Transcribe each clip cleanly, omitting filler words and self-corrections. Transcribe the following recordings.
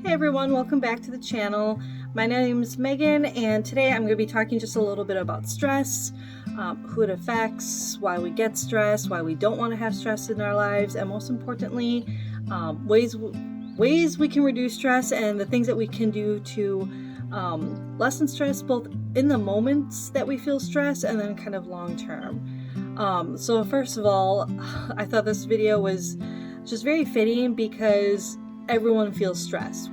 Hey everyone, welcome back to the channel. My name is Megan, and today I'm going to be talking just a little bit about stress, who it affects, why we get stressed, why we don't want to have stress in our lives, and most importantly, ways we can reduce stress and the things that we can do to lessen stress both in the moments that we feel stress and then kind of long term. So first of all, I thought this video was just very fitting because everyone feels stress.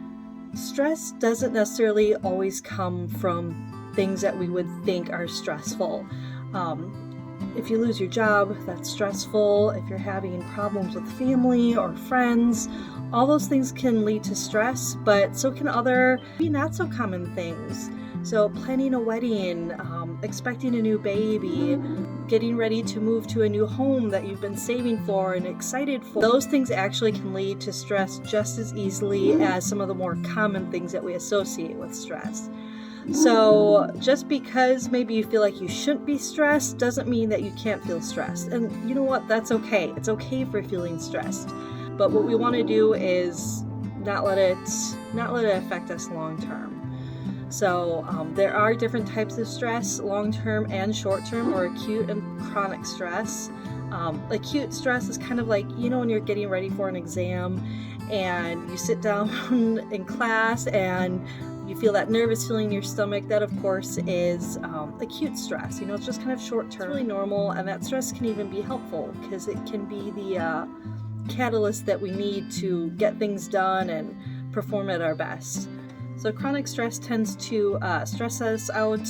Stress doesn't necessarily always come from things that we would think are stressful. If you lose your job, that's stressful. If you're having problems with family or friends, all those things can lead to stress, but so can other maybe not so common things. So planning a wedding, expecting a new baby, getting ready to move to a new home that you've been saving for and excited for. Those things actually can lead to stress just as easily as some of the more common things that we associate with stress. So just because maybe you feel like you shouldn't be stressed doesn't mean that you can't feel stressed. And you know what? That's okay. It's okay for feeling stressed. But what we want to do is not let it affect us long term. So there are different types of stress, long-term and short-term, or acute and chronic stress. Acute stress is kind of like, when you're getting ready for an exam and you sit down in class and you feel that nervous feeling in your stomach. That, of course, is acute stress. It's just kind of short-term, really normal, and that stress can even be helpful because it can be the catalyst that we need to get things done and perform at our best. So chronic stress tends to stress us out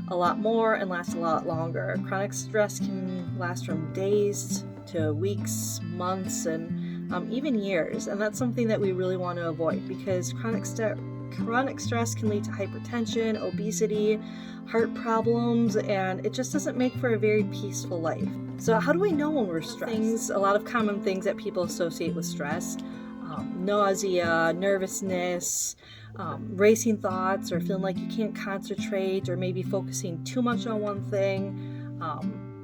a lot more and last a lot longer. Chronic stress can last from days to weeks, months, and even years. And that's something that we really want to avoid because chronic stress can lead to hypertension, obesity, heart problems, and it just doesn't make for a very peaceful life. So how do we know when we're stressed? A lot of common things that people associate with stress: nausea, nervousness, racing thoughts, or feeling like you can't concentrate, or maybe focusing too much on one thing.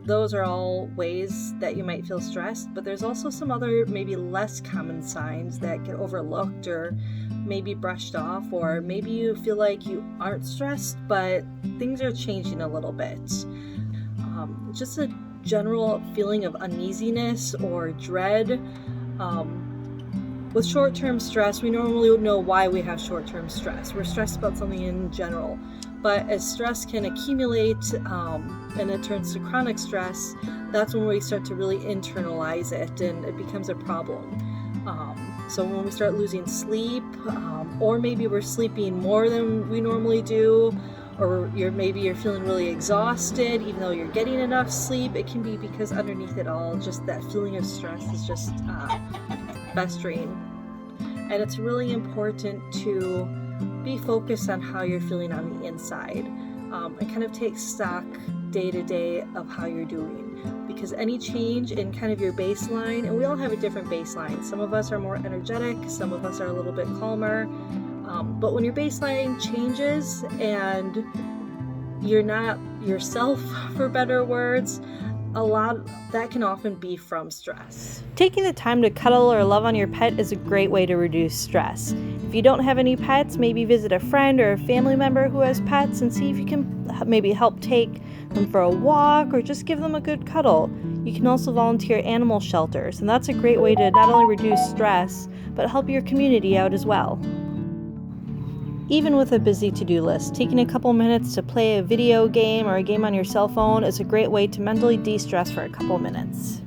Those are all ways that you might feel stressed, but there's also some other maybe less common signs that get overlooked or maybe brushed off, or maybe you feel like you aren't stressed, but things are changing a little bit. Just a general feeling of uneasiness or dread. With short-term stress, we normally know why we have short-term stress. We're stressed about something in general. But as stress can accumulate and it turns to chronic stress, that's when we start to really internalize it and it becomes a problem. So when we start losing sleep, or maybe we're sleeping more than we normally do, or maybe you're feeling really exhausted even though you're getting enough sleep, it can be because underneath it all, just that feeling of stress is just festering. And it's really important to be focused on how you're feeling on the inside and kind of take stock day to day of how you're doing, because any change in kind of your baseline, and we all have a different baseline. Some of us are more energetic, some of us are a little bit calmer, but when your baseline changes and you're not yourself, for better words, a lot that can often be from stress. Taking the time to cuddle or love on your pet is a great way to reduce stress. If you don't have any pets, maybe visit a friend or a family member who has pets and see if you can maybe help take them for a walk or just give them a good cuddle. You can also volunteer at animal shelters, and that's a great way to not only reduce stress, but help your community out as well. Even with a busy to-do list, taking a couple minutes to play a video game or a game on your cell phone is a great way to mentally de-stress for a couple minutes.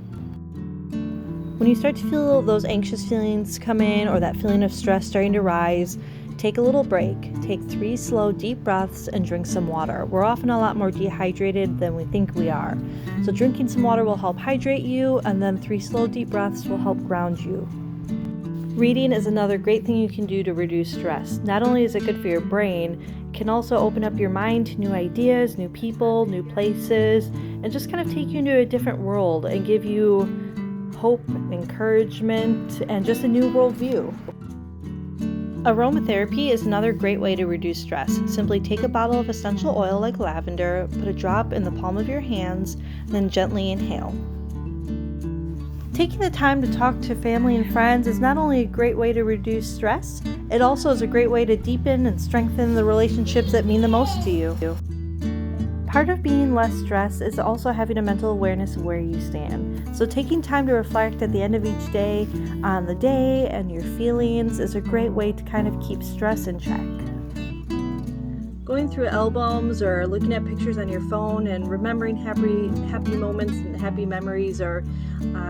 When you start to feel those anxious feelings come in or that feeling of stress starting to rise, take a little break. Take 3 slow, deep breaths and drink some water. We're often a lot more dehydrated than we think we are. So drinking some water will help hydrate you, and then 3 slow, deep breaths will help ground you. Reading is another great thing you can do to reduce stress. Not only is it good for your brain, it can also open up your mind to new ideas, new people, new places, and just kind of take you into a different world and give you hope, encouragement, and just a new worldview. Aromatherapy is another great way to reduce stress. Simply take a bottle of essential oil like lavender, put a drop in the palm of your hands, then gently inhale. Taking the time to talk to family and friends is not only a great way to reduce stress, It also is a great way to deepen and strengthen the relationships that mean the most to you. Part of being less stressed is also having a mental awareness of where you stand. So taking time to reflect at the end of each day on the day and your feelings is a great way to kind of keep stress in check. Going through albums or looking at pictures on your phone and remembering happy moments and happy memories, or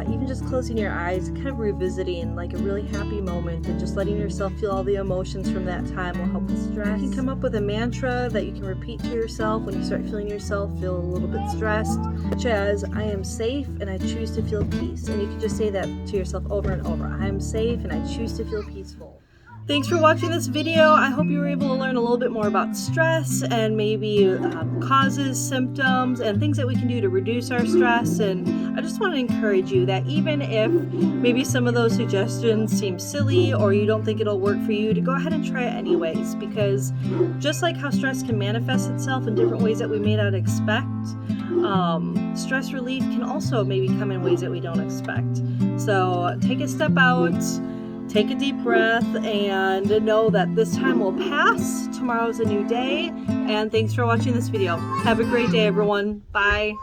even just closing your eyes, kind of revisiting like a really happy moment and just letting yourself feel all the emotions from that time will help with stress. You can come up with a mantra that you can repeat to yourself when you start feeling yourself feel a little bit stressed, such as, I am safe and I choose to feel peace. And you can just say that to yourself over and over. I am safe and I choose to feel peaceful. Thanks for watching this video. I hope you were able to learn a little bit more about stress and maybe causes, symptoms, and things that we can do to reduce our stress. And I just want to encourage you that even if maybe some of those suggestions seem silly or you don't think it'll work for you, to go ahead and try it anyways, because just like how stress can manifest itself in different ways that we may not expect, stress relief can also maybe come in ways that we don't expect. So take a step out, take a deep breath, and know that this time will pass. Tomorrow's a new day, and thanks for watching this video. Have a great day, everyone. Bye.